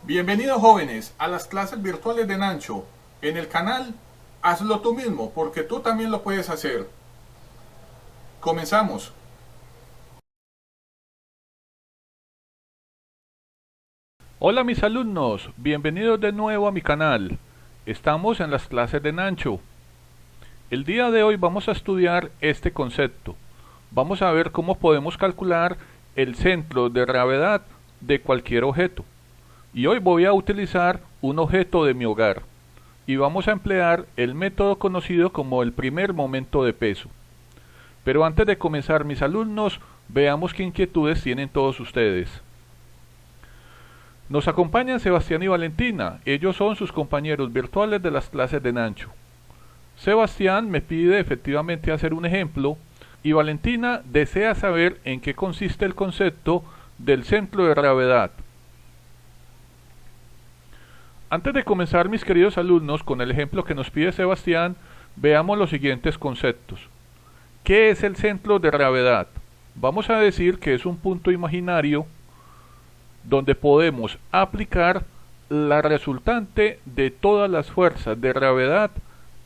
Bienvenidos jóvenes a las clases virtuales de Nancho. En el canal, hazlo tú mismo porque tú también lo puedes hacer. Comenzamos. Hola mis alumnos, bienvenidos de nuevo a mi canal. Estamos en las clases de Nancho. El día de hoy vamos a estudiar este concepto. Vamos a ver cómo podemos calcular el centro de gravedad de cualquier objeto. Y hoy voy a utilizar un objeto de mi hogar. Y vamos a emplear el método conocido como el primer momento de peso. Pero antes de comenzar mis alumnos, veamos qué inquietudes tienen todos ustedes. Nos acompañan Sebastián y Valentina, ellos son sus compañeros virtuales de las clases de Nancho. Sebastián me pide efectivamente hacer un ejemplo y Valentina desea saber en qué consiste el concepto del centro de gravedad. Antes de comenzar mis queridos alumnos con el ejemplo que nos pide Sebastián, veamos los siguientes conceptos. ¿Qué es el centro de gravedad? Vamos a decir que es un punto imaginario donde podemos aplicar la resultante de todas las fuerzas de gravedad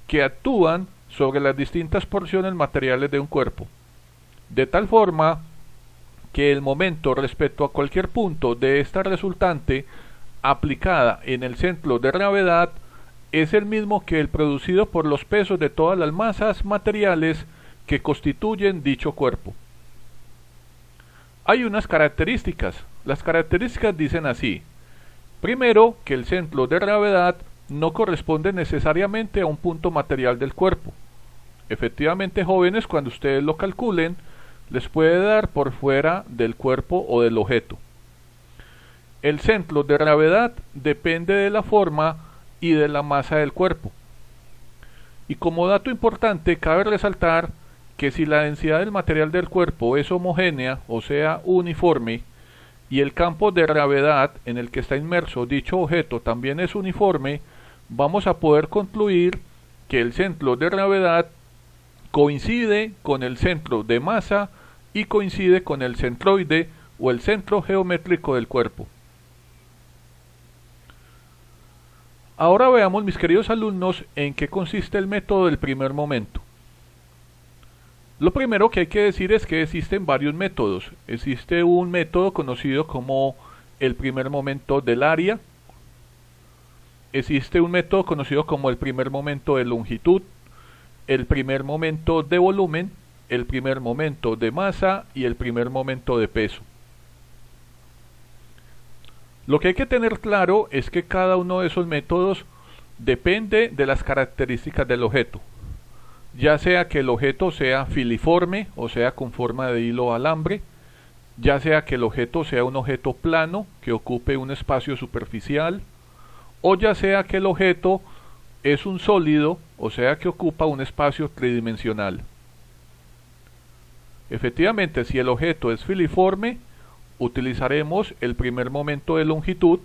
que actúan sobre las distintas porciones materiales de un cuerpo, de tal forma que el momento respecto a cualquier punto de esta resultante aplicada en el centro de gravedad es el mismo que el producido por los pesos de todas las masas materiales que constituyen dicho cuerpo. Hay unas características. Las características dicen así. Primero, que el centro de gravedad no corresponde necesariamente a un punto material del cuerpo. Efectivamente, jóvenes, cuando ustedes lo calculen, les puede dar por fuera del cuerpo o del objeto. El centro de gravedad depende de la forma y de la masa del cuerpo. Y como dato importante, cabe resaltar que si la densidad del material del cuerpo es homogénea, o sea, uniforme, y el campo de gravedad en el que está inmerso dicho objeto también es uniforme, vamos a poder concluir que el centro de gravedad coincide con el centro de masa y coincide con el centroide o el centro geométrico del cuerpo. Ahora veamos, mis queridos alumnos, en qué consiste el método del primer momento. Lo primero que hay que decir es que existen varios métodos. Existe un método conocido como el primer momento del área. Existe un método conocido como el primer momento de longitud, el primer momento de volumen, el primer momento de masa y el primer momento de peso. Lo que hay que tener claro es que cada uno de esos métodos depende de las características del objeto. Ya sea que el objeto sea filiforme, o sea con forma de hilo o alambre, ya sea que el objeto sea un objeto plano que ocupe un espacio superficial, o ya sea que el objeto es un sólido, o sea que ocupa un espacio tridimensional. Efectivamente, si el objeto es filiforme, utilizaremos el primer momento de longitud.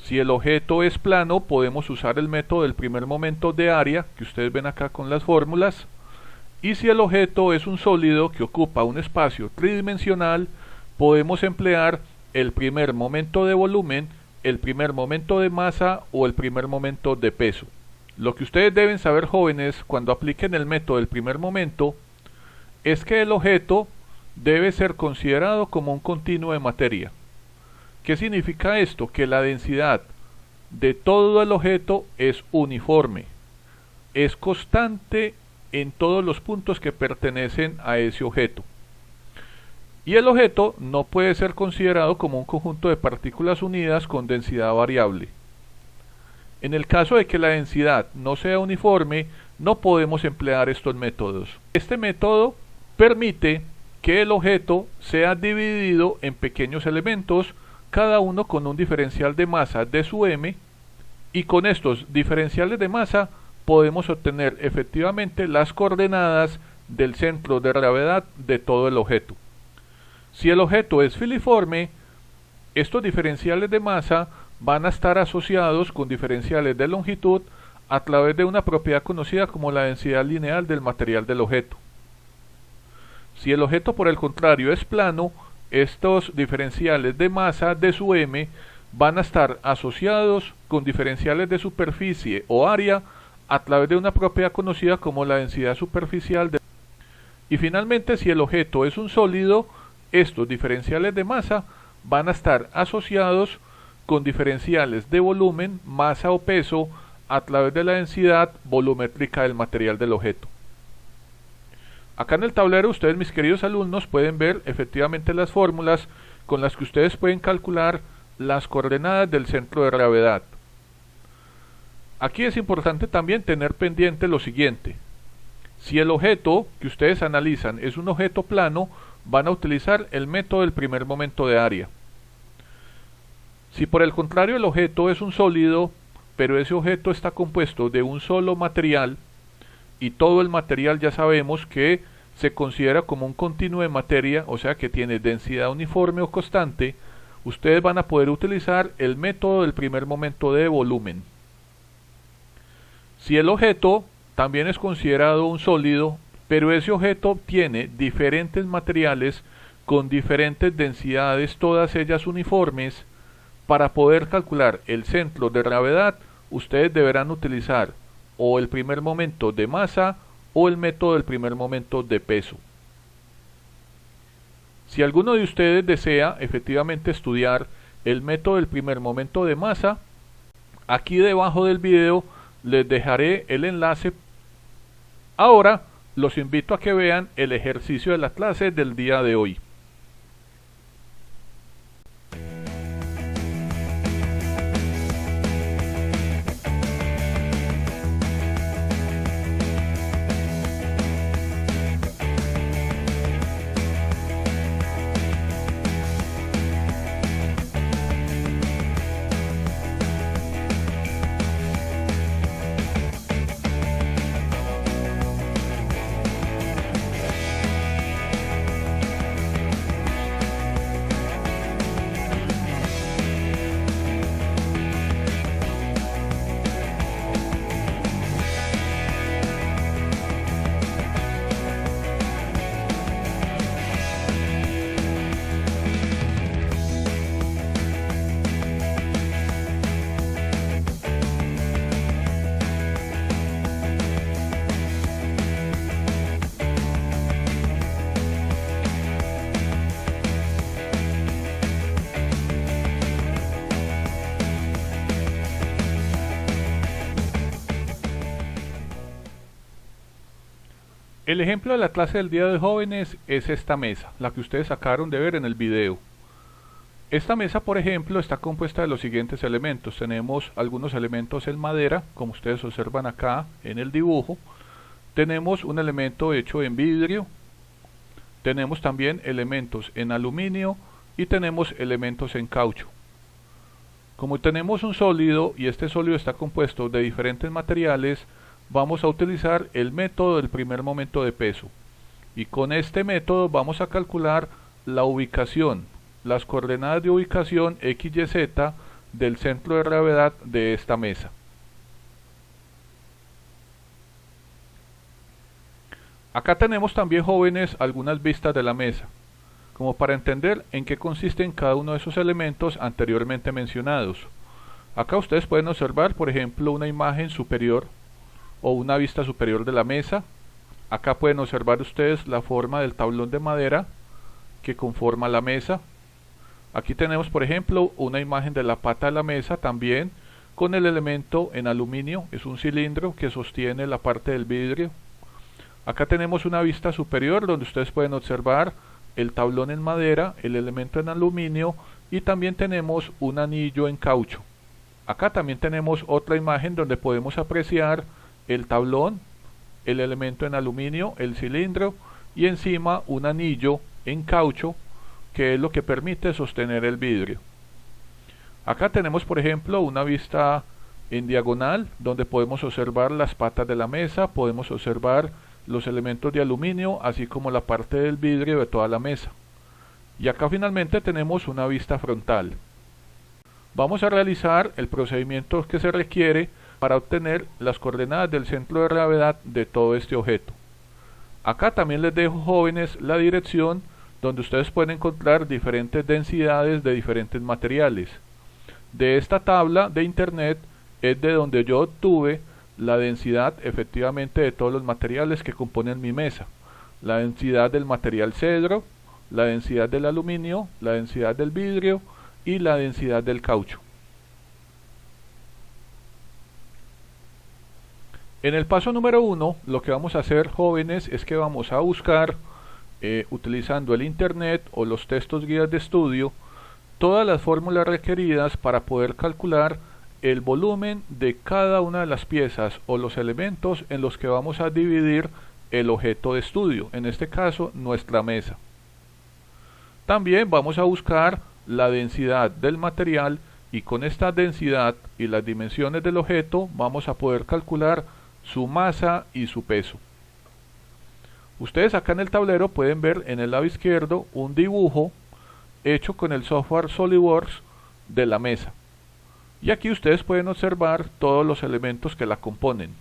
Si el objeto es plano, podemos usar el método del primer momento de área, que ustedes ven acá con las fórmulas. Y si el objeto es un sólido que ocupa un espacio tridimensional, podemos emplear el primer momento de volumen, el primer momento de masa o el primer momento de peso. Lo que ustedes deben saber, jóvenes, cuando apliquen el método del primer momento, es que el objeto debe ser considerado como un continuo de materia. ¿Qué significa esto? Que la densidad de todo el objeto es uniforme, es constante en todos los puntos que pertenecen a ese objeto. Y el objeto no puede ser considerado como un conjunto de partículas unidas con densidad variable. En el caso de que la densidad no sea uniforme, no podemos emplear estos métodos. Este método permite que el objeto sea dividido en pequeños elementos, cada uno con un diferencial de masa de su m, y con estos diferenciales de masa podemos obtener efectivamente las coordenadas del centro de gravedad de todo el objeto. Si el objeto es filiforme, estos diferenciales de masa van a estar asociados con diferenciales de longitud a través de una propiedad conocida como la densidad lineal del material del objeto. Si el objeto, por el contrario, es plano, estos diferenciales de masa de su m van a estar asociados con diferenciales de superficie o área a través de una propiedad conocida como la densidad superficial. Y finalmente, si el objeto es un sólido, estos diferenciales de masa van a estar asociados con diferenciales de volumen, masa o peso a través de la densidad volumétrica del material del objeto. Acá en el tablero ustedes, mis queridos alumnos, pueden ver efectivamente las fórmulas con las que ustedes pueden calcular las coordenadas del centro de gravedad. Aquí es importante también tener pendiente lo siguiente: si el objeto que ustedes analizan es un objeto plano, van a utilizar el método del primer momento de área. Si por el contrario el objeto es un sólido, pero ese objeto está compuesto de un solo material, y todo el material ya sabemos que se considera como un continuo de materia, o sea que tiene densidad uniforme o constante, ustedes van a poder utilizar el método del primer momento de volumen. Si el objeto también es considerado un sólido, pero ese objeto tiene diferentes materiales con diferentes densidades, todas ellas uniformes, para poder calcular el centro de gravedad, ustedes deberán utilizar o el primer momento de masa o el método del primer momento de peso. Si alguno de ustedes desea efectivamente estudiar el método del primer momento de masa, aquí debajo del video les dejaré el enlace. Ahora los invito a que vean el ejercicio de la clase del día de hoy. El ejemplo de la clase del día de jóvenes es esta mesa, la que ustedes acabaron de ver en el video. Esta mesa, por ejemplo, está compuesta de los siguientes elementos. Tenemos algunos elementos en madera, como ustedes observan acá en el dibujo. Tenemos un elemento hecho en vidrio. Tenemos también elementos en aluminio y tenemos elementos en caucho. Como tenemos un sólido y este sólido está compuesto de diferentes materiales, vamos a utilizar el método del primer momento de peso. Y con este método vamos a calcular la ubicación, las coordenadas de ubicación X, Y, Z del centro de gravedad de esta mesa. Acá tenemos también, jóvenes, algunas vistas de la mesa, como para entender en qué consisten cada uno de esos elementos anteriormente mencionados. Acá ustedes pueden observar, por ejemplo, una imagen superior o una vista superior de la mesa. Acá pueden observar ustedes la forma del tablón de madera que conforma la mesa. Aquí tenemos, por ejemplo, una imagen de la pata de la mesa también con el elemento en aluminio, es un cilindro que sostiene la parte del vidrio. Acá tenemos una vista superior donde ustedes pueden observar el tablón en madera, el elemento en aluminio y también tenemos un anillo en caucho. Acá también tenemos otra imagen donde podemos apreciar el tablón, el elemento en aluminio, el cilindro y encima un anillo en caucho que es lo que permite sostener el vidrio. Acá tenemos, por ejemplo, una vista en diagonal donde podemos observar las patas de la mesa, podemos observar los elementos de aluminio así como la parte del vidrio de toda la mesa. Y acá finalmente tenemos una vista frontal. Vamos a realizar el procedimiento que se requiere para obtener las coordenadas del centro de gravedad de todo este objeto. Acá también les dejo, jóvenes, la dirección donde ustedes pueden encontrar diferentes densidades de diferentes materiales. De esta tabla de internet es de donde yo obtuve la densidad efectivamente de todos los materiales que componen mi mesa. La densidad del material cedro, la densidad del aluminio, la densidad del vidrio y la densidad del caucho. En el paso número 1, lo que vamos a hacer, jóvenes, es que vamos a buscar, utilizando el internet o los textos guías de estudio, todas las fórmulas requeridas para poder calcular el volumen de cada una de las piezas o los elementos en los que vamos a dividir el objeto de estudio, en este caso nuestra mesa. También vamos a buscar la densidad del material y con esta densidad y las dimensiones del objeto vamos a poder calcular su masa y su peso. Ustedes acá en el tablero pueden ver en el lado izquierdo un dibujo hecho con el software SolidWorks de la mesa. Y aquí ustedes pueden observar todos los elementos que la componen.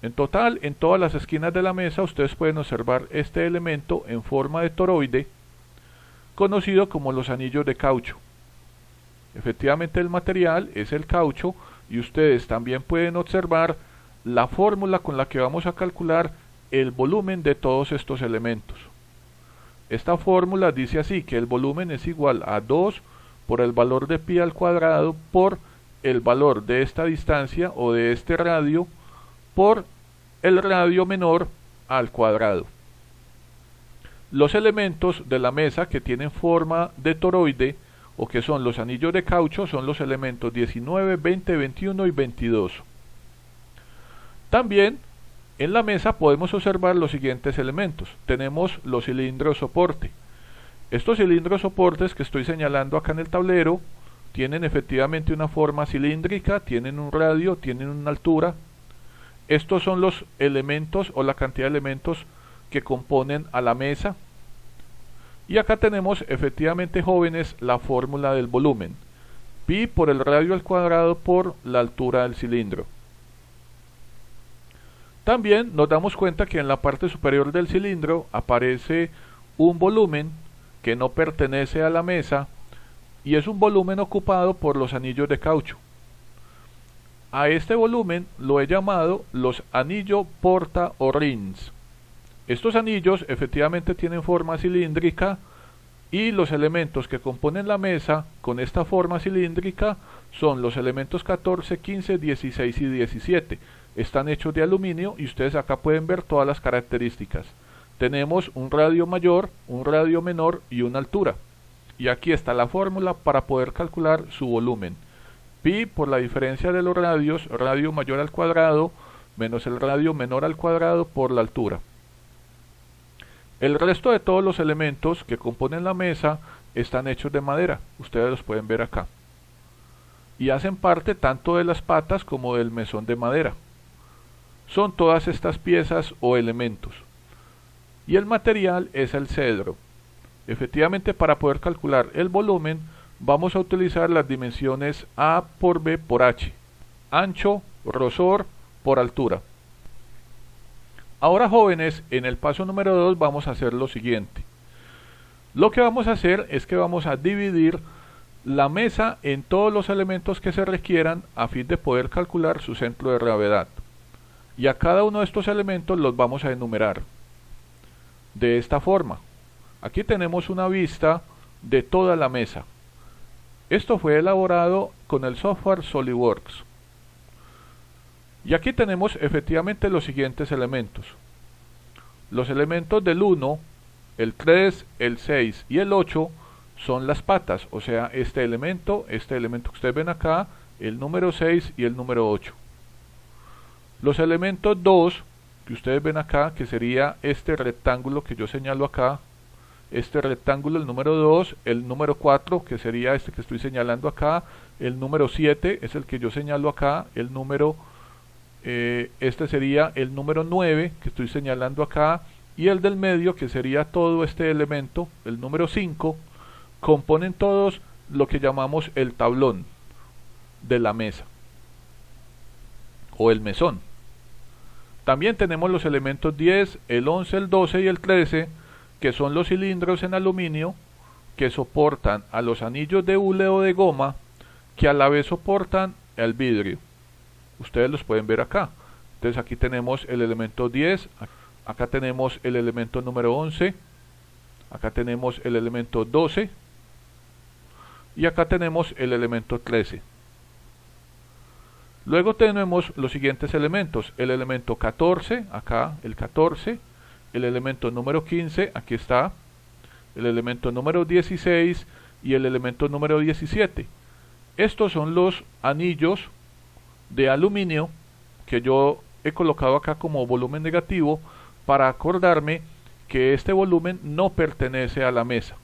En total, en todas las esquinas de la mesa ustedes pueden observar este elemento en forma de toroide, conocido como los anillos de caucho. Efectivamente el material es el caucho y ustedes también pueden observar la fórmula con la que vamos a calcular el volumen de todos estos elementos. Esta fórmula dice así, que el volumen es igual a 2 por el valor de pi al cuadrado por el valor de esta distancia o de este radio por el radio menor al cuadrado. Los elementos de la mesa que tienen forma de toroide o que son los anillos de caucho son los elementos 19, 20, 21 y 22. También en la mesa podemos observar los siguientes elementos. Tenemos los cilindros soporte. Estos cilindros soportes que estoy señalando acá en el tablero tienen efectivamente una forma cilíndrica, tienen un radio, tienen una altura. Estos son los elementos o la cantidad de elementos que componen a la mesa. Y acá tenemos efectivamente, jóvenes, la fórmula del volumen. Pi por el radio al cuadrado por la altura del cilindro. También nos damos cuenta que en la parte superior del cilindro aparece un volumen que no pertenece a la mesa y es un volumen ocupado por los anillos de caucho. A este volumen lo he llamado los anillo porta o rings. Estos anillos efectivamente tienen forma cilíndrica y los elementos que componen la mesa con esta forma cilíndrica son los elementos 14, 15, 16 y 17. Están hechos de aluminio y ustedes acá pueden ver todas las características. Tenemos un radio mayor, un radio menor y una altura. Y aquí está la fórmula para poder calcular su volumen. Pi por la diferencia de los radios, radio mayor al cuadrado, menos el radio menor al cuadrado por la altura. El resto de todos los elementos que componen la mesa están hechos de madera. Ustedes los pueden ver acá. Y hacen parte tanto de las patas como del mesón de madera. Son todas estas piezas o elementos. Y el material es el cedro. Efectivamente, para poder calcular el volumen, vamos a utilizar las dimensiones A por B por H. Ancho, grosor, por altura. Ahora, jóvenes, en el paso número 2 vamos a hacer lo siguiente. Lo que vamos a hacer es que vamos a dividir la mesa en todos los elementos que se requieran a fin de poder calcular su centro de gravedad. Y a cada uno de estos elementos los vamos a enumerar de esta forma. Aquí tenemos una vista de toda la mesa. Esto fue elaborado con el software SolidWorks. Y aquí tenemos efectivamente los siguientes elementos. Los elementos del 1, el 3, el 6 y el 8 son las patas, o sea, este elemento que ustedes ven acá, el número 6 y el número 8. Los elementos 2, que ustedes ven acá, que sería este rectángulo que yo señalo acá, este rectángulo, el número 2, el número 4, que sería este que estoy señalando acá, el número 7 es el que yo señalo acá, el número, este sería el número 9, que estoy señalando acá, y el del medio, que sería todo este elemento, el número 5, componen todos lo que llamamos el tablón de la mesa, o el mesón. También tenemos los elementos 10, el 11, el 12 y el 13, que son los cilindros en aluminio que soportan a los anillos de hule o de goma que a la vez soportan el vidrio. Ustedes los pueden ver acá. Entonces aquí tenemos el elemento 10, acá tenemos el elemento número 11, acá tenemos el elemento 12 y acá tenemos el elemento 13. Luego tenemos los siguientes elementos: el elemento 14, acá el 14, el elemento número 15, aquí está, el elemento número 16 y el elemento número 17. Estos son los anillos de aluminio que yo he colocado acá como volumen negativo para acordarme que este volumen no pertenece a la mesa.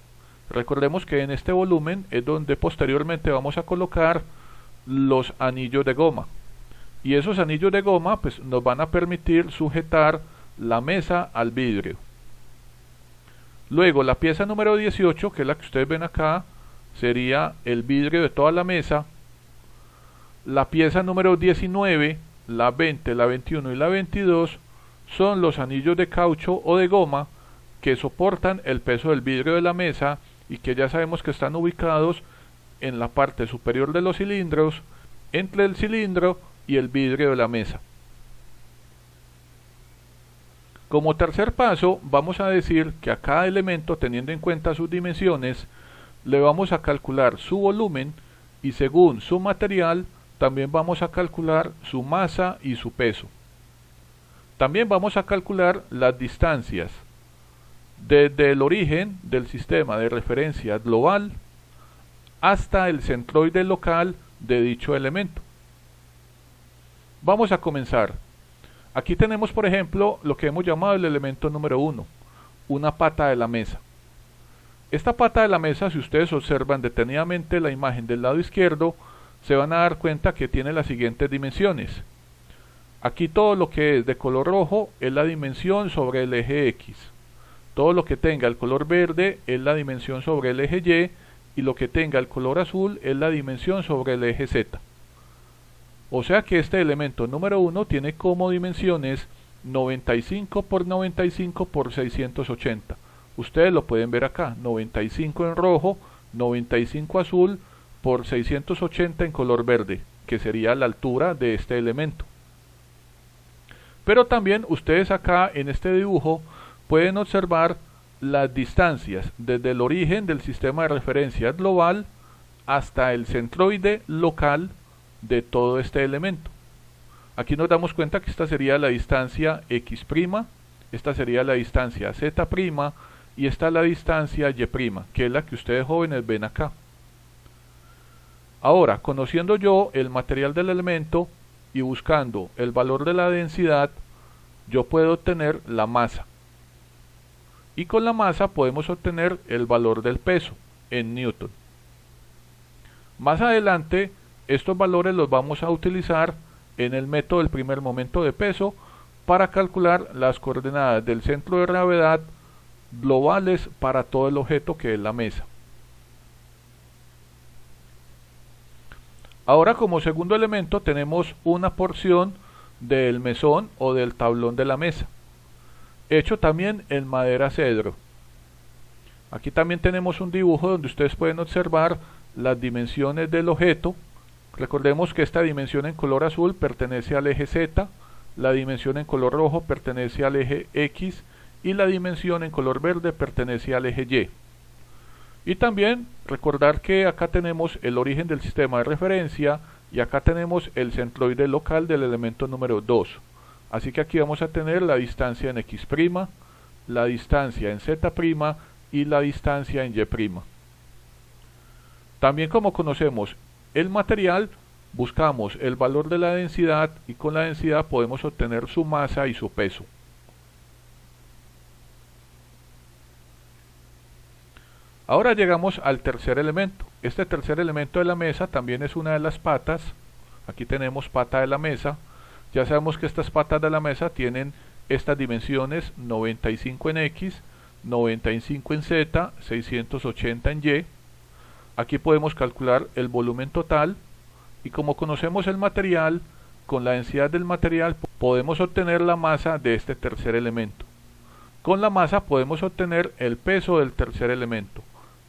Recordemos que en este volumen es donde posteriormente vamos a colocar los anillos de goma, y esos anillos de goma pues nos van a permitir sujetar la mesa al vidrio. Luego la pieza número 18, que es la que ustedes ven acá, sería el vidrio de toda la mesa. La pieza número 19, la 20, la 21 y la 22 son los anillos de caucho o de goma que soportan el peso del vidrio de la mesa y que ya sabemos que están ubicados en la parte superior de los cilindros, entre el cilindro y el vidrio de la mesa. Como tercer paso, vamos a decir que a cada elemento, teniendo en cuenta sus dimensiones, le vamos a calcular su volumen y según su material también vamos a calcular su masa y su peso. También vamos a calcular las distancias desde el origen del sistema de referencia global hasta el centroide local de dicho elemento. Vamos a comenzar. Aquí tenemos, por ejemplo, lo que hemos llamado el elemento número 1, una pata de la mesa. Esta pata de la mesa, si ustedes observan detenidamente la imagen del lado izquierdo, se van a dar cuenta que tiene las siguientes dimensiones. Aquí todo lo que es de color rojo es la dimensión sobre el eje X. Todo lo que tenga el color verde es la dimensión sobre el eje Y, y lo que tenga el color azul es la dimensión sobre el eje Z. O sea que este elemento número 1 tiene como dimensiones 95 por 95 por 680. Ustedes lo pueden ver acá, 95 en rojo, 95 azul por 680 en color verde, que sería la altura de este elemento. Pero también ustedes acá en este dibujo pueden observar las distancias desde el origen del sistema de referencia global hasta el centroide local de todo este elemento. Aquí nos damos cuenta que esta sería la distancia X', esta sería la distancia Z', y esta es la distancia Y', que es la que ustedes jóvenes ven acá. Ahora, conociendo yo el material del elemento y buscando el valor de la densidad, yo puedo obtener la masa. Y con la masa podemos obtener el valor del peso en newton. Más adelante, estos valores los vamos a utilizar en el método del primer momento de peso para calcular las coordenadas del centro de gravedad globales para todo el objeto que es la mesa. Ahora, como segundo elemento tenemos una porción del mesón o del tablón de la mesa, hecho también en madera cedro. Aquí también tenemos un dibujo donde ustedes pueden observar las dimensiones del objeto. Recordemos que esta dimensión en color azul pertenece al eje Z, la dimensión en color rojo pertenece al eje X y la dimensión en color verde pertenece al eje Y. Y también recordar que acá tenemos el origen del sistema de referencia y acá tenemos el centroide local del elemento número 2. Así que aquí vamos a tener la distancia en X', la distancia en Z' y la distancia en Y'. También, como conocemos el material, buscamos el valor de la densidad y con la densidad podemos obtener su masa y su peso. Ahora llegamos al tercer elemento. Este tercer elemento de la mesa también es una de las patas. Aquí tenemos pata de la mesa. Ya sabemos que estas patas de la mesa tienen estas dimensiones: 95 en X, 95 en Z, 680 en Y. Aquí podemos calcular el volumen total y como conocemos el material, con la densidad del material podemos obtener la masa de este tercer elemento. Con la masa podemos obtener el peso del tercer elemento.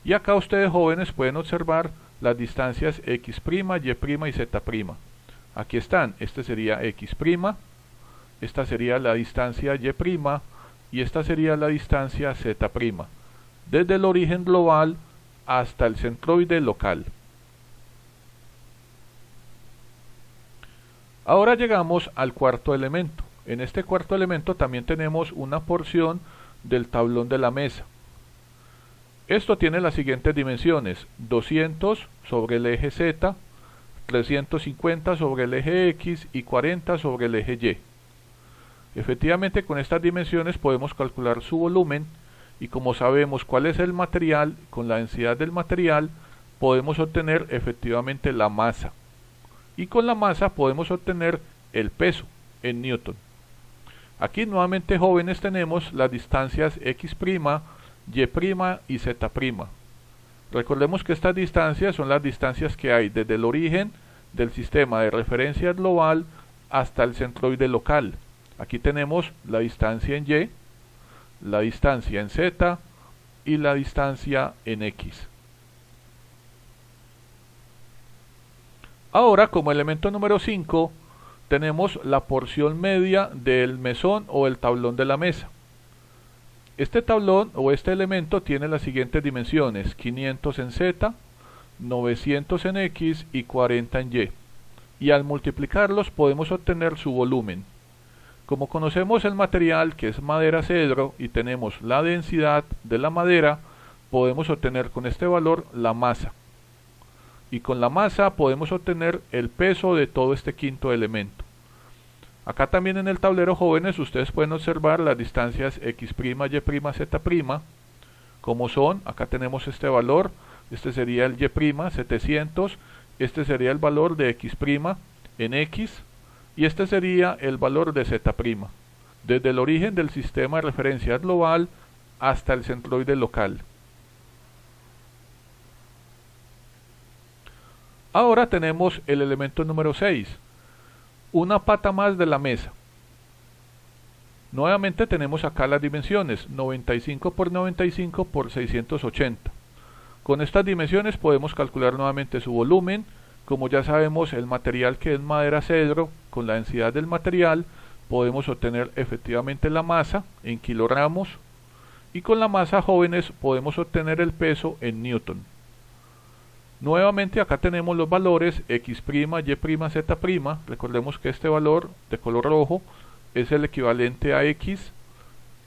Y acá ustedes jóvenes pueden observar las distancias x', y' y z'. Aquí están, este sería x', esta sería la distancia y', y esta sería la distancia z', desde el origen global hasta el centroide local. Ahora llegamos al cuarto elemento. En este cuarto elemento también tenemos una porción del tablón de la mesa. Esto tiene las siguientes dimensiones: 200 sobre el eje Z, 350 sobre el eje X y 40 sobre el eje Y. Efectivamente, con estas dimensiones podemos calcular su volumen, y como sabemos cuál es el material, con la densidad del material podemos obtener efectivamente la masa, y con la masa podemos obtener el peso en newton. Aquí nuevamente, jóvenes, tenemos las distancias x', y' y z'. Recordemos que estas distancias son las distancias que hay desde el origen del sistema de referencia global hasta el centroide local. Aquí tenemos la distancia en y, la distancia en z y la distancia en x. Ahora, como elemento número 5, tenemos la porción media del mesón o el tablón de la mesa. Este tablón o este elemento tiene las siguientes dimensiones: 500 en z, 900 en x y 40 en y. Y al multiplicarlos podemos obtener su volumen. Como conocemos el material, que es madera cedro, y tenemos la densidad de la madera, podemos obtener con este valor la masa. Y con la masa podemos obtener el peso de todo este quinto elemento. Acá también en el tablero, jóvenes, ustedes pueden observar las distancias x', y', z', como son. Acá tenemos este valor, este sería el y', 700, este sería el valor de x' en x, y este sería el valor de z', desde el origen del sistema de referencia global hasta el centroide local. Ahora tenemos el elemento número 6, una pata más de la mesa. Nuevamente tenemos acá las dimensiones: 95 por 95 por 680. Con estas dimensiones podemos calcular nuevamente su volumen. Como ya sabemos, el material, que es madera cedro, con la densidad del material podemos obtener efectivamente la masa en kilogramos, y con la masa, jóvenes, podemos obtener el peso en newton. Nuevamente acá tenemos los valores x', y', z'. Recordemos que este valor de color rojo es el equivalente a x,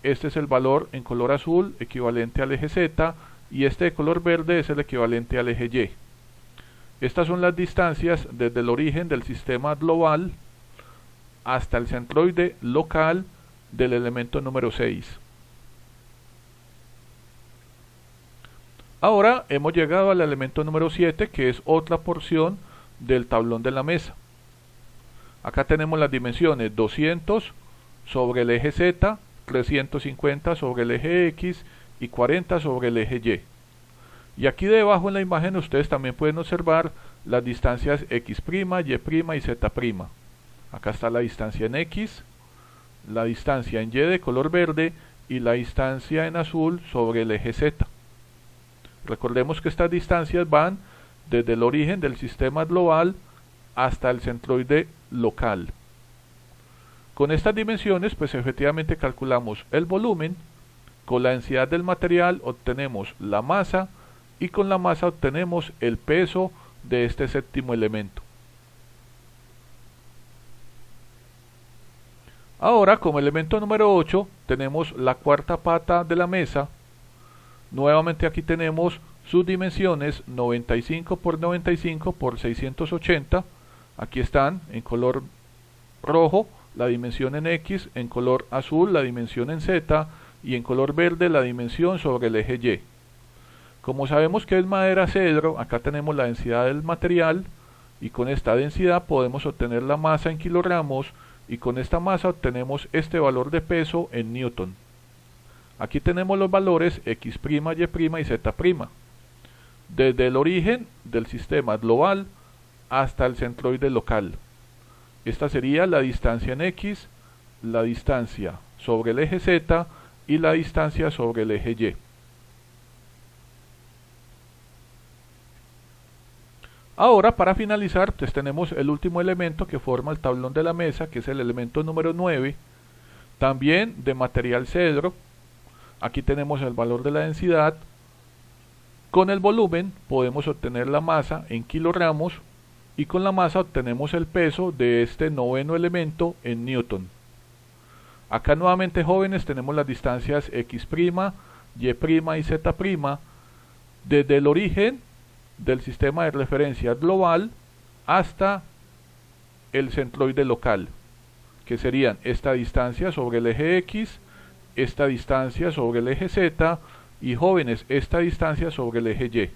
este es el valor en color azul equivalente al eje z, y este de color verde es el equivalente al eje y. Estas son las distancias desde el origen del sistema global hasta el centroide local del elemento número 6. Ahora hemos llegado al elemento número 7, que es otra porción del tablón de la mesa. Acá tenemos las dimensiones: 200 sobre el eje Z, 350 sobre el eje X y 40 sobre el eje Y. Y aquí debajo en la imagen ustedes también pueden observar las distancias x', y' y z'. Acá está la distancia en x, la distancia en y de color verde y la distancia en azul sobre el eje Z. Recordemos que estas distancias van desde el origen del sistema global hasta el centroide local. Con estas dimensiones, pues efectivamente calculamos el volumen, con la densidad del material obtenemos la masa, y con la masa obtenemos el peso de este séptimo elemento. Ahora, como elemento número 8, tenemos la cuarta pata de la mesa. Nuevamente aquí tenemos sus dimensiones: 95 por 95 por 680. Aquí están en color rojo la dimensión en X, en color azul la dimensión en Z y en color verde la dimensión sobre el eje Y. Como sabemos que es madera cedro, acá tenemos la densidad del material, y con esta densidad podemos obtener la masa en kilogramos, y con esta masa obtenemos este valor de peso en newton. Aquí tenemos los valores x', y', y z', desde el origen del sistema global hasta el centroide local. Esta sería la distancia en x, la distancia sobre el eje z y la distancia sobre el eje y. Ahora, para finalizar, pues tenemos el último elemento que forma el tablón de la mesa, que es el elemento número 9, también de material cedro. Aquí tenemos el valor de la densidad. Con el volumen podemos obtener la masa en kilogramos y con la masa obtenemos el peso de este noveno elemento en newton. Acá nuevamente, jóvenes, tenemos las distancias x', y' y z', desde el origen del sistema de referencia global hasta el centroide local, que serían esta distancia sobre el eje X, esta distancia sobre el eje Z y, jóvenes, esta distancia sobre el eje Y.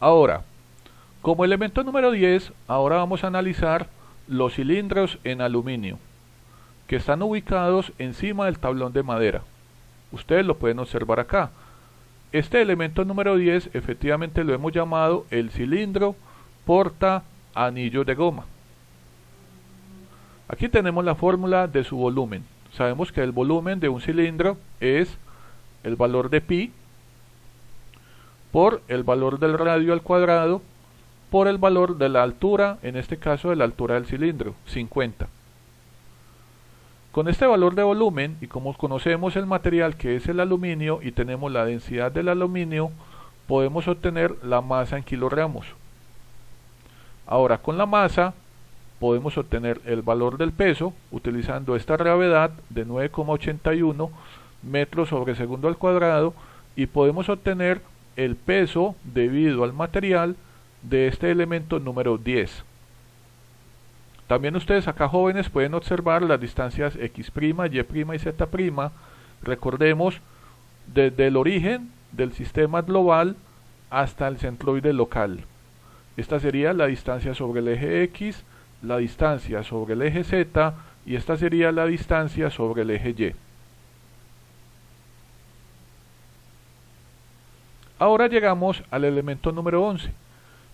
Ahora, como elemento número 10, ahora vamos a analizar los cilindros en aluminio, que están ubicados encima del tablón de madera. Ustedes lo pueden observar acá. Este elemento número 10 efectivamente lo hemos llamado el cilindro porta anillo de goma. Aquí tenemos la fórmula de su volumen. Sabemos que el volumen de un cilindro es el valor de pi por el valor del radio al cuadrado por el valor de la altura, en este caso de la altura del cilindro, 50. Con este valor de volumen, y como conocemos el material que es el aluminio y tenemos la densidad del aluminio, podemos obtener la masa en kilogramos. Ahora, con la masa podemos obtener el valor del peso utilizando esta gravedad de 9,81 metros sobre segundo al cuadrado, y podemos obtener el peso debido al material de este elemento número 10. También ustedes acá, jóvenes, pueden observar las distancias x', y' y z'. Recordemos, desde el origen del sistema global hasta el centroide local. Esta sería la distancia sobre el eje X, la distancia sobre el eje Z y esta sería la distancia sobre el eje Y. Ahora llegamos al elemento número 11.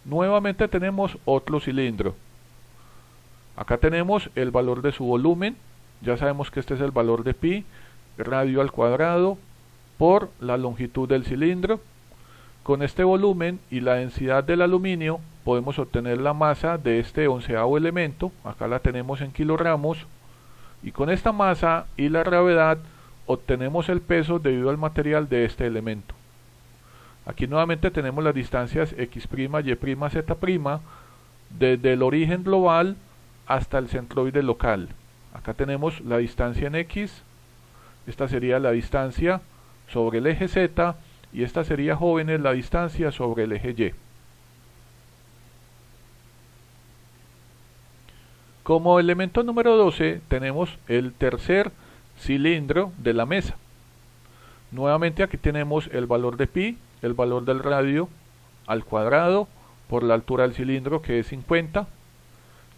Nuevamente tenemos otro cilindro. Acá tenemos el valor de su volumen. Ya sabemos que este es el valor de pi, radio al cuadrado, por la longitud del cilindro. Con este volumen y la densidad del aluminio podemos obtener la masa de este 11º elemento. Acá la tenemos en kilogramos. Y con esta masa y la gravedad obtenemos el peso debido al material de este elemento. Aquí nuevamente tenemos las distancias x', y', z', desde el origen global hasta el centroide local. Acá tenemos la distancia en X, esta sería la distancia sobre el eje Z y esta sería, jóvenes, la distancia sobre el eje Y. Como elemento número 12 tenemos el tercer cilindro de la mesa. Nuevamente aquí tenemos el valor de pi, el valor del radio al cuadrado por la altura del cilindro, que es 50.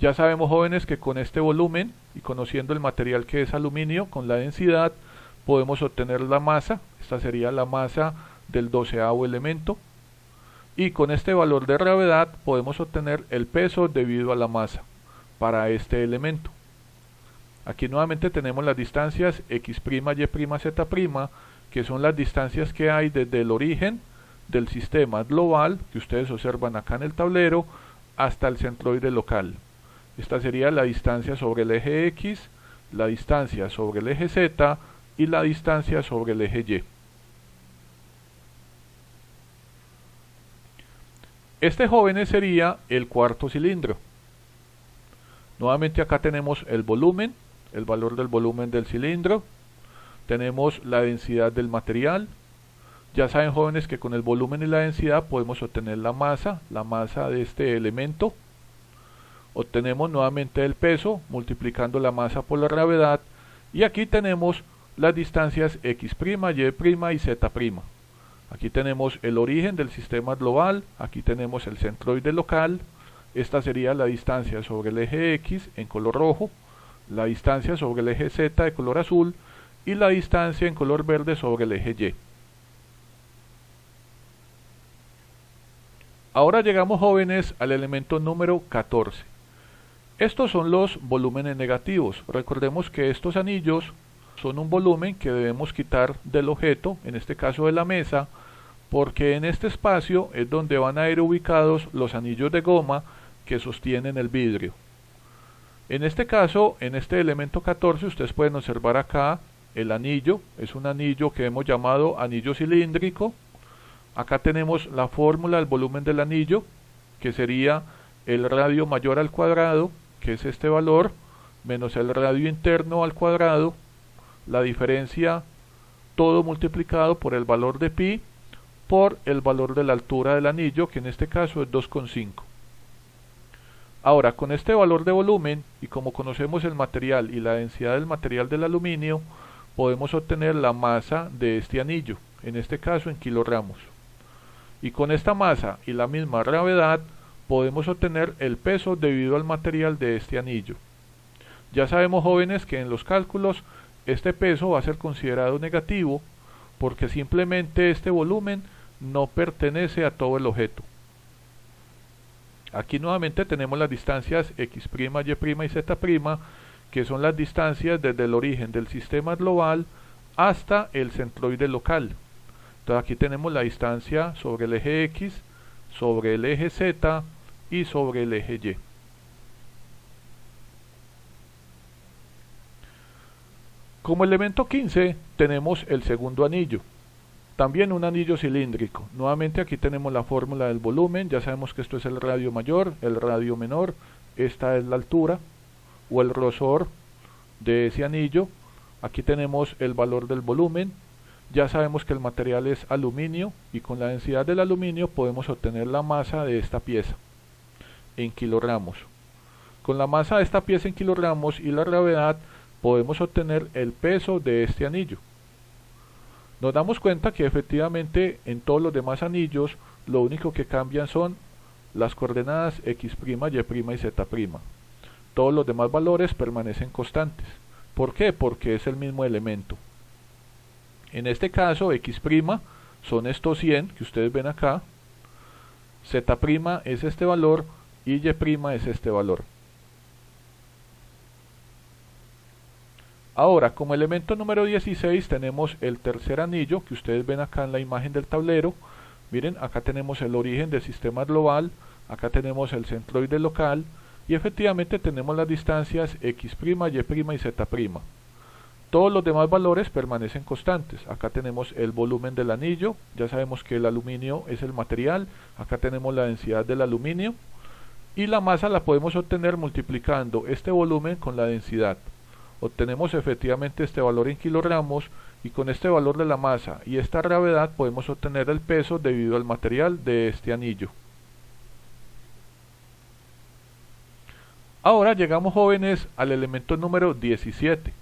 Ya sabemos, jóvenes, que con este volumen y conociendo el material que es aluminio, con la densidad podemos obtener la masa. Esta sería la masa del 12º elemento. Y con este valor de gravedad podemos obtener el peso debido a la masa para este elemento. Aquí nuevamente tenemos las distancias x', y', z', que son las distancias que hay desde el origen del sistema global, que ustedes observan acá en el tablero, hasta el centroide local. Esta sería la distancia sobre el eje X, la distancia sobre el eje Z y la distancia sobre el eje Y. Este, jóvenes, sería el cuarto cilindro. Nuevamente acá tenemos el volumen, el valor del volumen del cilindro. Tenemos la densidad del material. Ya saben, jóvenes, que con el volumen y la densidad podemos obtener la masa de este elemento. Obtenemos nuevamente el peso multiplicando la masa por la gravedad y aquí tenemos las distancias x', y', y z'. Aquí tenemos el origen del sistema global, aquí tenemos el centroide local. Esta sería la distancia sobre el eje X en color rojo, la distancia sobre el eje Z de color azul y la distancia en color verde sobre el eje Y. Ahora llegamos, jóvenes, al elemento número 14. Estos son los volúmenes negativos. Recordemos que estos anillos son un volumen que debemos quitar del objeto, en este caso de la mesa, porque en este espacio es donde van a ir ubicados los anillos de goma que sostienen el vidrio. En este caso, en este elemento 14, ustedes pueden observar acá el anillo, es un anillo que hemos llamado anillo cilíndrico. Acá tenemos la fórmula del volumen del anillo, que sería el radio mayor al cuadrado, que es este valor, menos el radio interno al cuadrado, la diferencia todo multiplicado por el valor de pi, por el valor de la altura del anillo, que en este caso es 2,5. Ahora, con este valor de volumen, y como conocemos el material y la densidad del material del aluminio, podemos obtener la masa de este anillo, en este caso en kilogramos. Y con esta masa y la misma gravedad, podemos obtener el peso debido al material de este anillo. Ya sabemos, jóvenes, que en los cálculos este peso va a ser considerado negativo, porque simplemente este volumen no pertenece a todo el objeto. Aquí nuevamente tenemos las distancias x', y' y z', que son las distancias desde el origen del sistema global hasta el centroide local. Entonces aquí tenemos la distancia sobre el eje x, sobre el eje z y sobre el eje y. Como elemento 15 tenemos el segundo anillo, también un anillo cilíndrico. Nuevamente aquí tenemos la fórmula del volumen, ya sabemos que esto es el radio mayor, el radio menor, esta es la altura o el grosor de ese anillo. Aquí tenemos el valor del volumen, ya sabemos que el material es aluminio y con la densidad del aluminio podemos obtener la masa de esta pieza en kilogramos. Con la masa de esta pieza en kilogramos y la gravedad podemos obtener el peso de este anillo. Nos damos cuenta que efectivamente en todos los demás anillos lo único que cambian son las coordenadas x', y', y z'. Todos los demás valores permanecen constantes. ¿Por qué? Porque es el mismo elemento. En este caso x' son estos 100 que ustedes ven acá, z' es este valor y y' es este valor. Ahora, como elemento número 16 tenemos el tercer anillo que ustedes ven acá en la imagen del tablero. Miren, acá tenemos el origen del sistema global, acá tenemos el centroide local y efectivamente tenemos las distancias x', y', y z'. Todos los demás valores permanecen constantes. Acá tenemos el volumen del anillo, ya sabemos que el aluminio es el material, acá tenemos la densidad del aluminio y la masa la podemos obtener multiplicando este volumen con la densidad. Obtenemos efectivamente este valor en kilogramos y con este valor de la masa y esta gravedad podemos obtener el peso debido al material de este anillo. Ahora llegamos, jóvenes, al elemento número 17.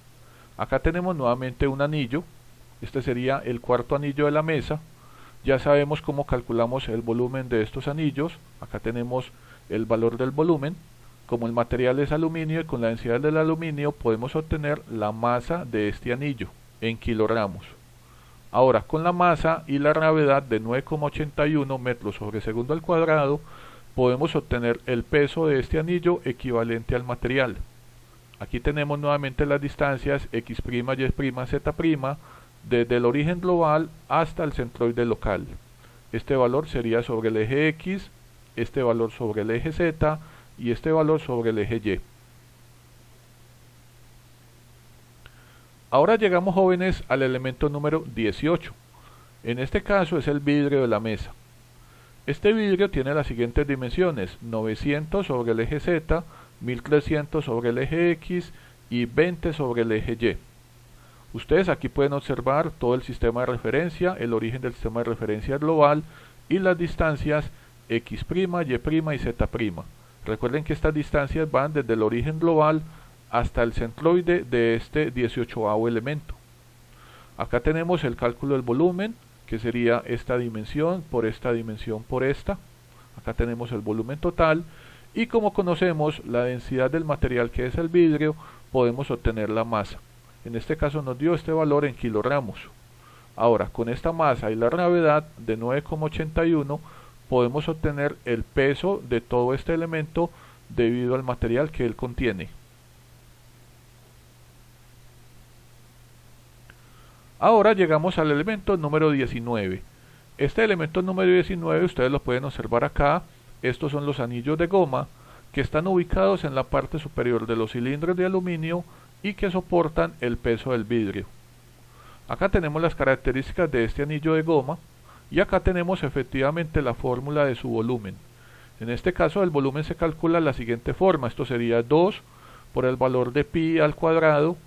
Acá tenemos nuevamente un anillo, este sería el cuarto anillo de la mesa. Ya sabemos cómo calculamos el volumen de estos anillos, acá tenemos el valor del volumen. Como el material es aluminio y con la densidad del aluminio podemos obtener la masa de este anillo en kilogramos. Ahora, con la masa y la gravedad de 9,81 metros sobre segundo al cuadrado, podemos obtener el peso de este anillo equivalente al material. Aquí tenemos nuevamente las distancias x', y', z', desde el origen global hasta el centroide local. Este valor sería sobre el eje x, este valor sobre el eje z, y este valor sobre el eje y. Ahora llegamos, jóvenes, al elemento número 18. En este caso es el vidrio de la mesa. Este vidrio tiene las siguientes dimensiones: 900 sobre el eje z, 1300 sobre el eje x y 20 sobre el eje y. Ustedes aquí pueden observar todo el sistema de referencia, el origen del sistema de referencia global y las distancias x', y', y z'. Recuerden que estas distancias van desde el origen global hasta el centroide de este 18avo elemento. Acá tenemos el cálculo del volumen, que sería esta dimensión por esta dimensión por esta. Acá tenemos el volumen total y como conocemos la densidad del material que es el vidrio, podemos obtener la masa. En este caso nos dio este valor en kilogramos. Ahora, con esta masa y la gravedad de 9,81 podemos obtener el peso de todo este elemento debido al material que él contiene. Ahora llegamos al elemento número 19. Este elemento número 19 ustedes lo pueden observar acá. Estos son los anillos de goma que están ubicados en la parte superior de los cilindros de aluminio y que soportan el peso del vidrio. Acá tenemos las características de este anillo de goma y acá tenemos efectivamente la fórmula de su volumen. En este caso el volumen se calcula de la siguiente forma. Esto sería 2 por el valor de pi al cuadrado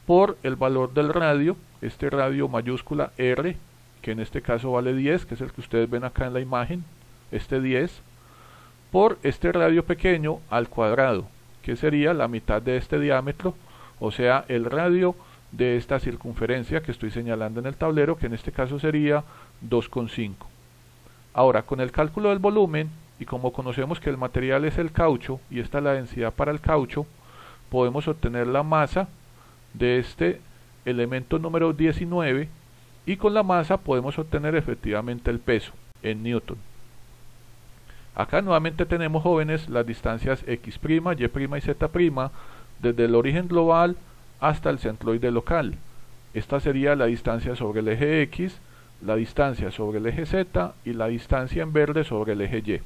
por el valor del radio, este radio mayúscula R, que en este caso vale 10, que es el que ustedes ven acá en la imagen, este 10, por este radio pequeño al cuadrado, que sería la mitad de este diámetro, o sea, el radio de esta circunferencia que estoy señalando en el tablero, que en este caso sería 2,5. Ahora, con el cálculo del volumen, y como conocemos que el material es el caucho, y esta es la densidad para el caucho, podemos obtener la masa de este elemento número 19, y con la masa podemos obtener efectivamente el peso en newton. Acá nuevamente tenemos, jóvenes, las distancias x', y' y z' desde el origen global hasta el centroide local. Esta sería la distancia sobre el eje X, la distancia sobre el eje Z y la distancia en verde sobre el eje Y.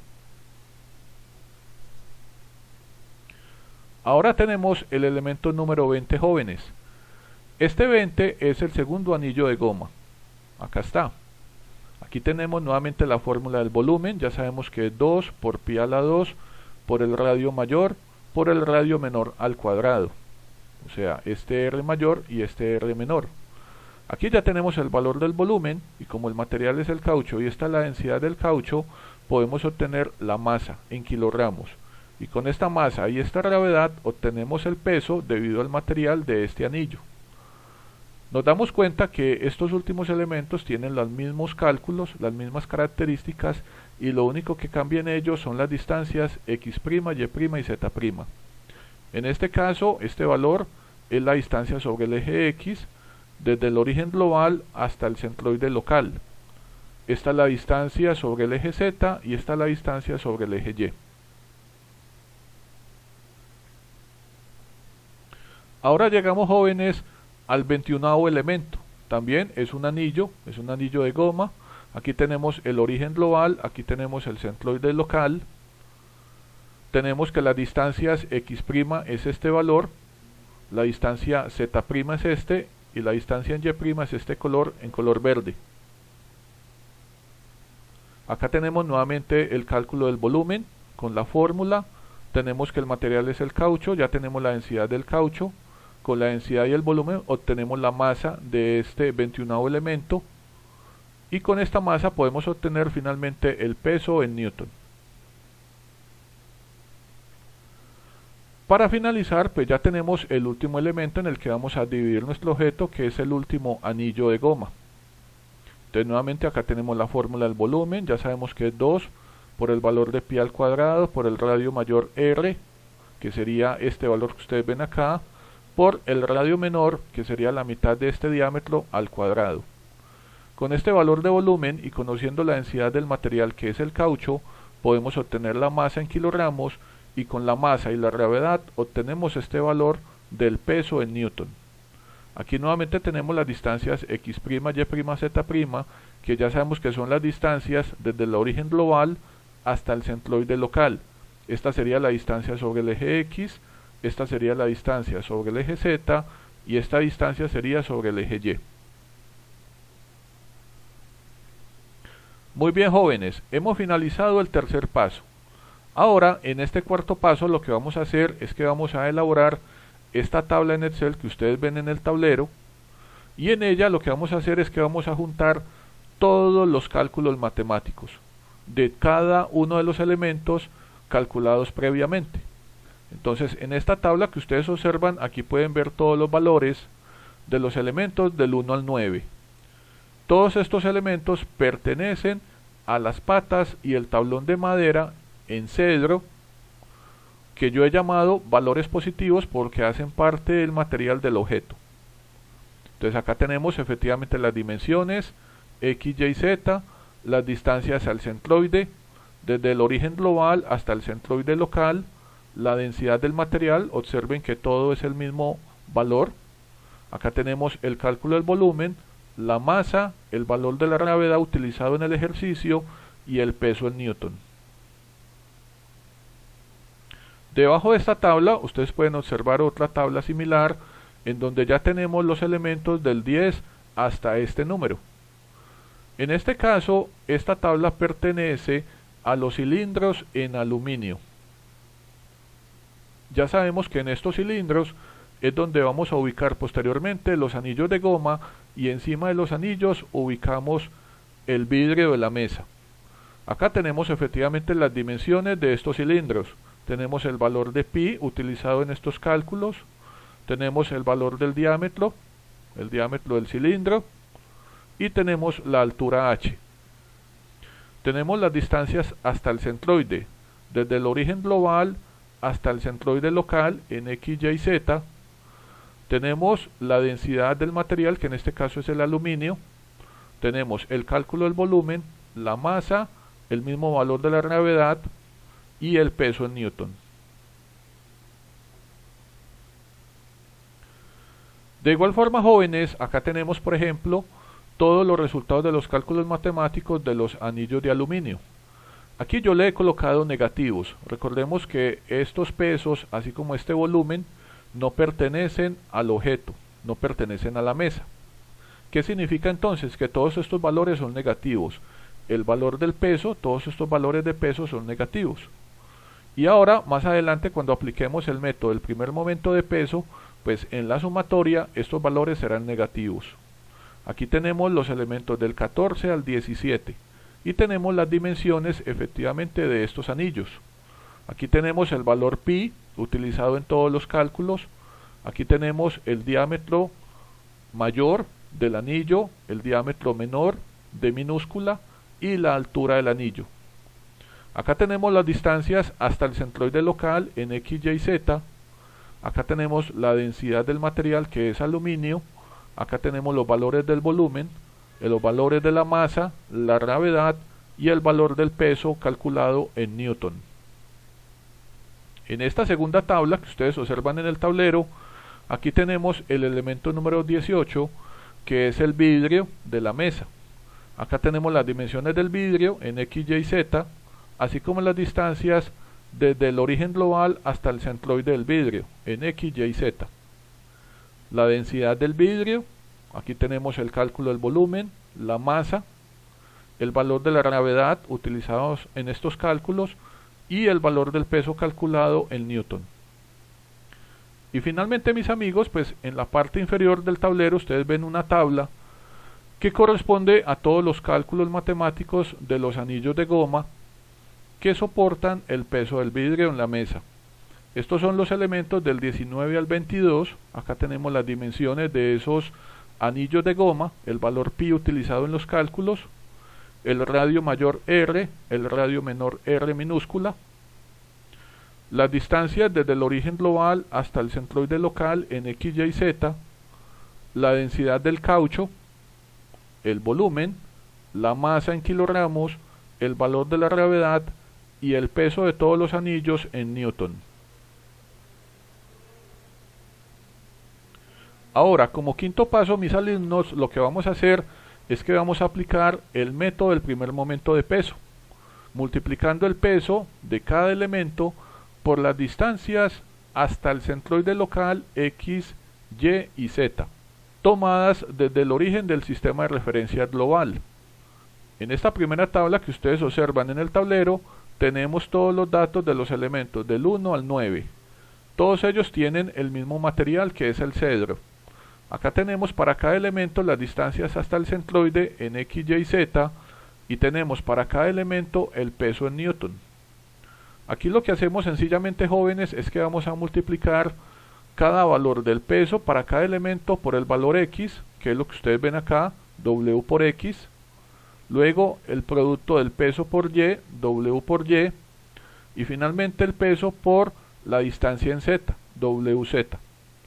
Ahora tenemos el elemento número 20, jóvenes. Este 20 es el segundo anillo de goma. Acá está. Aquí tenemos nuevamente la fórmula del volumen. Ya sabemos que es 2 por pi a la 2 por el radio mayor por el radio menor al cuadrado. O sea, este R mayor y este R menor. Aquí ya tenemos el valor del volumen y como el material es el caucho y esta es la densidad del caucho, podemos obtener la masa en kilogramos. Y con esta masa y esta gravedad obtenemos el peso debido al material de este anillo. Nos damos cuenta que estos últimos elementos tienen los mismos cálculos, las mismas características y lo único que cambia en ellos son las distancias x', y' y z'. En este caso, este valor es la distancia sobre el eje X desde el origen global hasta el centroide local. Esta es la distancia sobre el eje Z y esta es la distancia sobre el eje Y. Ahora llegamos, jóvenes, al 21º elemento. También es un anillo de goma. Aquí tenemos el origen global, aquí tenemos el centroide local. Tenemos que las distancias x' es este valor, la distancia z' es este y la distancia en y' es este color en color verde. Acá tenemos nuevamente el cálculo del volumen con la fórmula. Tenemos que el material es el caucho, ya tenemos la densidad del caucho. Con la densidad y el volumen obtenemos la masa de este 21º elemento y con esta masa podemos obtener finalmente el peso en newton. Para finalizar, pues ya tenemos el último elemento en el que vamos a dividir nuestro objeto, que es el último anillo de goma. Entonces nuevamente acá tenemos la fórmula del volumen, ya sabemos que es 2 por el valor de pi al cuadrado por el radio mayor R, que sería este valor que ustedes ven acá, por el radio menor, que sería la mitad de este diámetro al cuadrado. Con este valor de volumen y conociendo la densidad del material que es el caucho, podemos obtener la masa en kilogramos y con la masa y la gravedad obtenemos este valor del peso en newton. Aquí nuevamente tenemos las distancias x', y', z', que ya sabemos que son las distancias desde el origen global hasta el centroide local. Esta sería la distancia sobre el eje X, esta sería la distancia sobre el eje Z y esta distancia sería sobre el eje Y. Muy bien, jóvenes, hemos finalizado el tercer paso. Ahora, en este cuarto paso lo que vamos a hacer es que vamos a elaborar esta tabla en Excel que ustedes ven en el tablero y en ella lo que vamos a hacer es que vamos a juntar todos los cálculos matemáticos de cada uno de los elementos calculados previamente. Entonces, en esta tabla que ustedes observan, aquí pueden ver todos los valores de los elementos del 1 al 9. Todos estos elementos pertenecen a las patas y el tablón de madera en cedro, que yo he llamado valores positivos porque hacen parte del material del objeto. Entonces acá tenemos efectivamente las dimensiones X, Y, Z, las distancias al centroide, desde el origen global hasta el centroide local, la densidad del material, observen que todo es el mismo valor. Acá tenemos el cálculo del volumen, la masa, el valor de la gravedad utilizado en el ejercicio y el peso en newton. Debajo de esta tabla ustedes pueden observar otra tabla similar en donde ya tenemos los elementos del 10 hasta este número. En este caso, esta tabla pertenece a los cilindros en aluminio. Ya sabemos que en estos cilindros es donde vamos a ubicar posteriormente los anillos de goma y encima de los anillos ubicamos el vidrio de la mesa. Acá tenemos efectivamente las dimensiones de estos cilindros. Tenemos el valor de pi utilizado en estos cálculos. Tenemos el valor del diámetro, el diámetro del cilindro, y tenemos la altura h. Tenemos las distancias hasta el centroide, desde el origen global hasta el centroide local en x, y, z. Tenemos la densidad del material, que en este caso es el aluminio. Tenemos el cálculo del volumen, la masa, el mismo valor de la gravedad y el peso en newton. De igual forma, jóvenes, acá tenemos por ejemplo todos los resultados de los cálculos matemáticos de los anillos de aluminio. Aquí yo le he colocado negativos. Recordemos que estos pesos, así como este volumen, no pertenecen al objeto, no pertenecen a la mesa. ¿Qué significa entonces? Que todos estos valores son negativos. El valor del peso, todos estos valores de peso son negativos. Y ahora, más adelante, cuando apliquemos el método del primer momento de peso, pues en la sumatoria estos valores serán negativos. Aquí tenemos los elementos del 14 al 17 y tenemos las dimensiones efectivamente de estos anillos. Aquí tenemos el valor pi utilizado en todos los cálculos. Aquí tenemos el diámetro mayor del anillo, el diámetro menor de minúscula y la altura del anillo. Acá tenemos las distancias hasta el centroide local en x, y, z. Acá tenemos la densidad del material, que es aluminio. Acá tenemos los valores del volumen, los valores de la masa, la gravedad y el valor del peso calculado en newton. En esta segunda tabla que ustedes observan en el tablero, aquí tenemos el elemento número 18, que es el vidrio de la mesa. Acá tenemos las dimensiones del vidrio en x, y, z, así como las distancias desde el origen global hasta el centroide del vidrio en x, y, z. La densidad del vidrio, aquí tenemos el cálculo del volumen, la masa, el valor de la gravedad utilizados en estos cálculos y el valor del peso calculado en newton. Y finalmente, mis amigos, pues en la parte inferior del tablero ustedes ven una tabla que corresponde a todos los cálculos matemáticos de los anillos de goma que soportan el peso del vidrio en la mesa. Estos son los elementos del 19 al 22. Acá tenemos las dimensiones de esos anillos de goma, el valor pi utilizado en los cálculos, el radio mayor R, el radio menor R minúscula, las distancias desde el origen global hasta el centroide local en x, y, z, la densidad del caucho, el volumen, la masa en kilogramos, el valor de la gravedad y el peso de todos los anillos en newton. Ahora, como quinto paso, mis alumnos, lo que vamos a hacer es que vamos a aplicar el método del primer momento de peso, multiplicando el peso de cada elemento por las distancias hasta el centroide local x, y y z, tomadas desde el origen del sistema de referencia global. En esta primera tabla que ustedes observan en el tablero, tenemos todos los datos de los elementos del 1 al 9. Todos ellos tienen el mismo material, que es el cedro. Acá tenemos para cada elemento las distancias hasta el centroide en x, y, z, y tenemos para cada elemento el peso en newton. Aquí lo que hacemos sencillamente, jóvenes, es que vamos a multiplicar cada valor del peso para cada elemento por el valor x, que es lo que ustedes ven acá, w por x. Luego el producto del peso por y, w por y. Y finalmente el peso por la distancia en z, wz,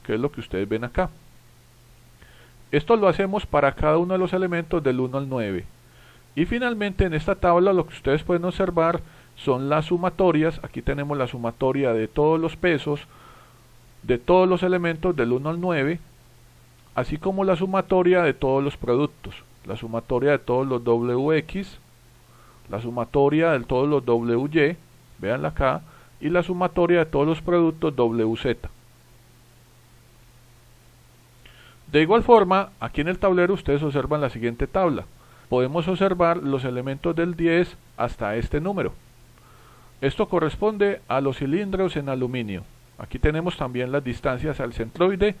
que es lo que ustedes ven acá. Esto lo hacemos para cada uno de los elementos del 1 al 9. Y finalmente en esta tabla lo que ustedes pueden observar son las sumatorias. Aquí tenemos la sumatoria de todos los pesos de todos los elementos del 1 al 9. así como la sumatoria de todos los productos, la sumatoria de todos los WX, la sumatoria de todos los WY, véanla acá, y la sumatoria de todos los productos WZ. De igual forma, aquí en el tablero ustedes observan la siguiente tabla. Podemos observar los elementos del 10 hasta este número. Esto corresponde a los cilindros en aluminio. Aquí tenemos también las distancias al centroide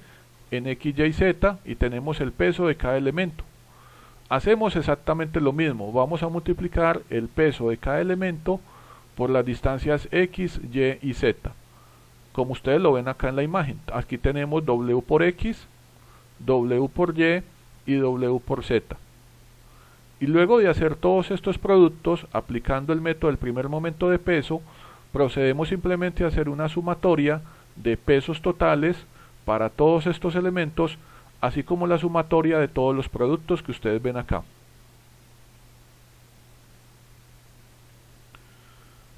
en X, Y, Z y tenemos el peso de cada elemento. Hacemos exactamente lo mismo. Vamos a multiplicar el peso de cada elemento por las distancias X, Y y Z. Como ustedes lo ven acá en la imagen. Aquí tenemos W por X, W por Y y W por Z. Y luego de hacer todos estos productos, aplicando el método del primer momento de peso, procedemos simplemente a hacer una sumatoria de pesos totales para todos estos elementos, así como la sumatoria de todos los productos que ustedes ven acá.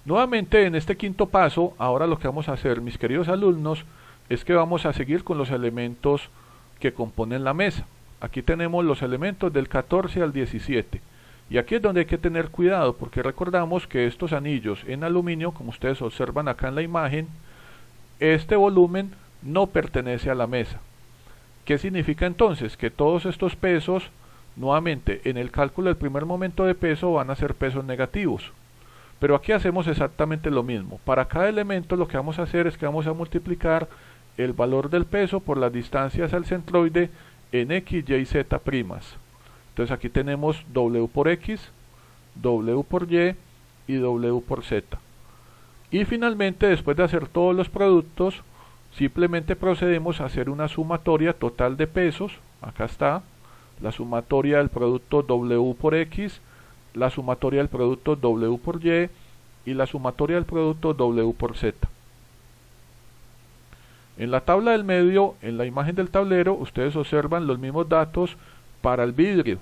Nuevamente en este quinto paso, ahora lo que vamos a hacer, mis queridos alumnos, es que vamos a seguir con los elementos que componen la mesa. Aquí tenemos los elementos del 14 al 17. Y aquí es donde hay que tener cuidado, porque recordamos que estos anillos en aluminio, como ustedes observan acá en la imagen, este volumen no pertenece a la mesa. ¿Qué significa entonces? Que todos estos pesos, nuevamente, en el cálculo del primer momento de peso van a ser pesos negativos. Pero aquí hacemos exactamente lo mismo. Para cada elemento lo que vamos a hacer es que vamos a multiplicar el valor del peso por las distancias al centroide en X, Y, Z primas. Entonces aquí tenemos W por X, W por Y y W por Z. Y finalmente, después de hacer todos los productos, simplemente procedemos a hacer una sumatoria total de pesos. Acá está la sumatoria del producto W por X, la sumatoria del producto W por Y y la sumatoria del producto W por Z. En la tabla del medio, en la imagen del tablero, ustedes observan los mismos datos para el vidrio,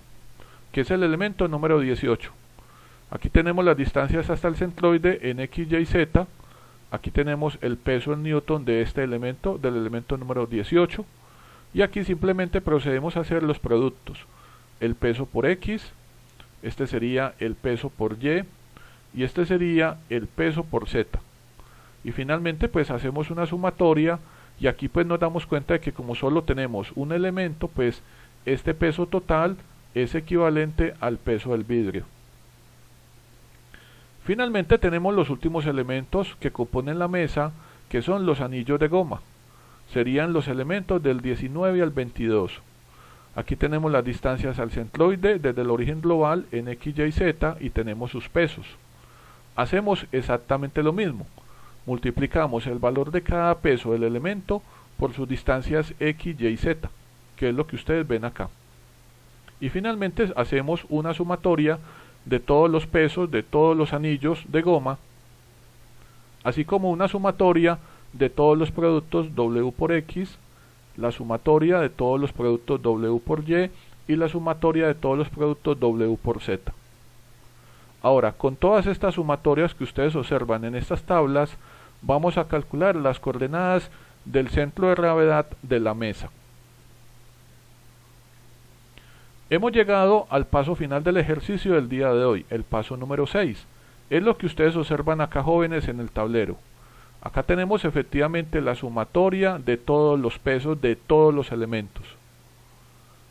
que es el elemento número 18. Aquí tenemos las distancias hasta el centroide en X, Y, Z. Aquí tenemos el peso en newton de este elemento, del elemento número 18. Y aquí simplemente procedemos a hacer los productos. El peso por X, este sería el peso por Y, y este sería el peso por Z. Y finalmente pues hacemos una sumatoria, y aquí pues nos damos cuenta de que como solo tenemos un elemento, pues este peso total es equivalente al peso del vidrio. Finalmente tenemos los últimos elementos que componen la mesa, que son los anillos de goma. Serían los elementos del 19 al 22. Aquí tenemos las distancias al centroide desde el origen global en X, Y, Z y tenemos sus pesos. Hacemos exactamente lo mismo. Multiplicamos el valor de cada peso del elemento por sus distancias X, Y y Z, que es lo que ustedes ven acá. Y finalmente hacemos una sumatoria de todos los pesos de todos los anillos de goma, así como una sumatoria de todos los productos W por X, la sumatoria de todos los productos W por Y y la sumatoria de todos los productos W por Z. Ahora, con todas estas sumatorias que ustedes observan en estas tablas, vamos a calcular las coordenadas del centro de gravedad de la mesa. Hemos llegado al paso final del ejercicio del día de hoy, el paso número 6. Es lo que ustedes observan acá, jóvenes, en el tablero. Acá tenemos efectivamente la sumatoria de todos los pesos de todos los elementos.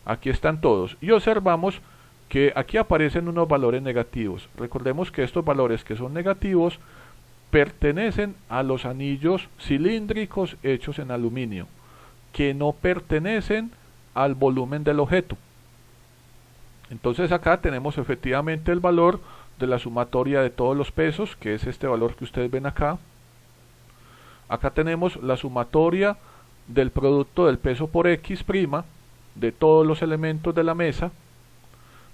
Aquí están todos. Y observamos que aquí aparecen unos valores negativos. Recordemos que estos valores que son negativos pertenecen a los anillos cilíndricos hechos en aluminio, que no pertenecen al volumen del objeto. Entonces acá tenemos efectivamente el valor de la sumatoria de todos los pesos, que es este valor que ustedes ven acá. Acá tenemos la sumatoria del producto del peso por X' de todos los elementos de la mesa.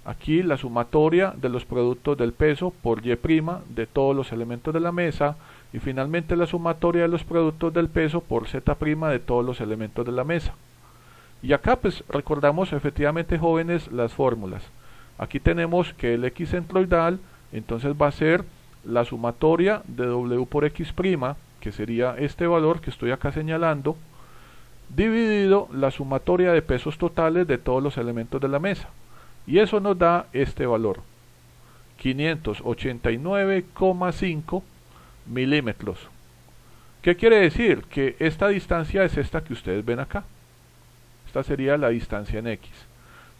Aquí la sumatoria de los productos del peso por Y' de todos los elementos de la mesa. Y finalmente la sumatoria de los productos del peso por Z' de todos los elementos de la mesa. Y acá pues recordamos efectivamente, jóvenes, las fórmulas. Aquí tenemos que el X centroidal entonces va a ser la sumatoria de W por X', que sería este valor que estoy acá señalando, dividido la sumatoria de pesos totales de todos los elementos de la mesa. Y eso nos da este valor, 589,5 milímetros. ¿Qué quiere decir? Que esta distancia es esta que ustedes ven acá. Esta sería la distancia en X.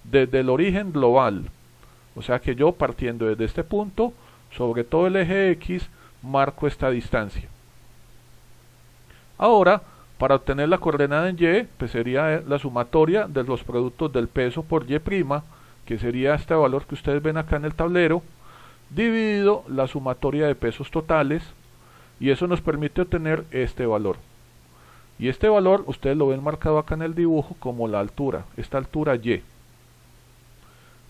Desde el origen global, o sea que yo partiendo desde este punto, sobre todo el eje X, marco esta distancia. Ahora, para obtener la coordenada en Y, pues sería la sumatoria de los productos del peso por Y', que sería este valor que ustedes ven acá en el tablero, dividido la sumatoria de pesos totales, y eso nos permite obtener este valor. Y este valor ustedes lo ven marcado acá en el dibujo como la altura, esta altura Y.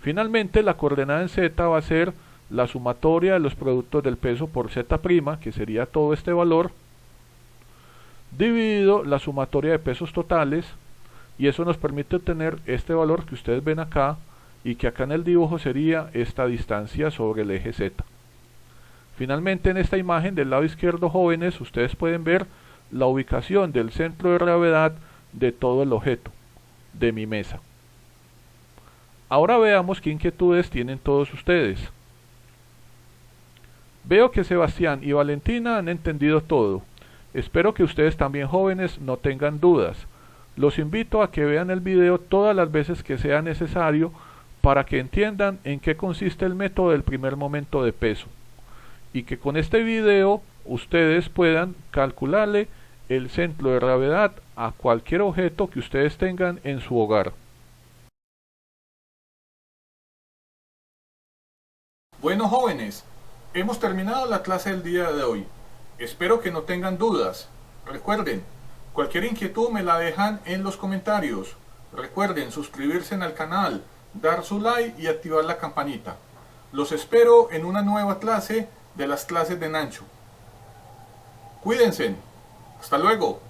Finalmente la coordenada en Z va a ser la sumatoria de los productos del peso por Z', que sería todo este valor, dividido la sumatoria de pesos totales, y eso nos permite obtener este valor que ustedes ven acá, y que acá en el dibujo sería esta distancia sobre el eje Z. Finalmente, en esta imagen del lado izquierdo, jóvenes, ustedes pueden ver la ubicación del centro de gravedad de todo el objeto, de mi mesa. Ahora veamos qué inquietudes tienen todos ustedes. Veo que Sebastián y Valentina han entendido todo. Espero que ustedes también, jóvenes, no tengan dudas. Los invito a que vean el video todas las veces que sea necesario para que entiendan en qué consiste el método del primer momento de peso, y que con este video ustedes puedan calcularle el centro de gravedad a cualquier objeto que ustedes tengan en su hogar. Bueno, jóvenes, hemos terminado la clase del día de hoy. Espero que no tengan dudas. Recuerden, cualquier inquietud me la dejan en los comentarios. Recuerden suscribirse al canal, dar su like y activar la campanita. Los espero en una nueva clase de las clases de Nancho. Cuídense. Hasta luego.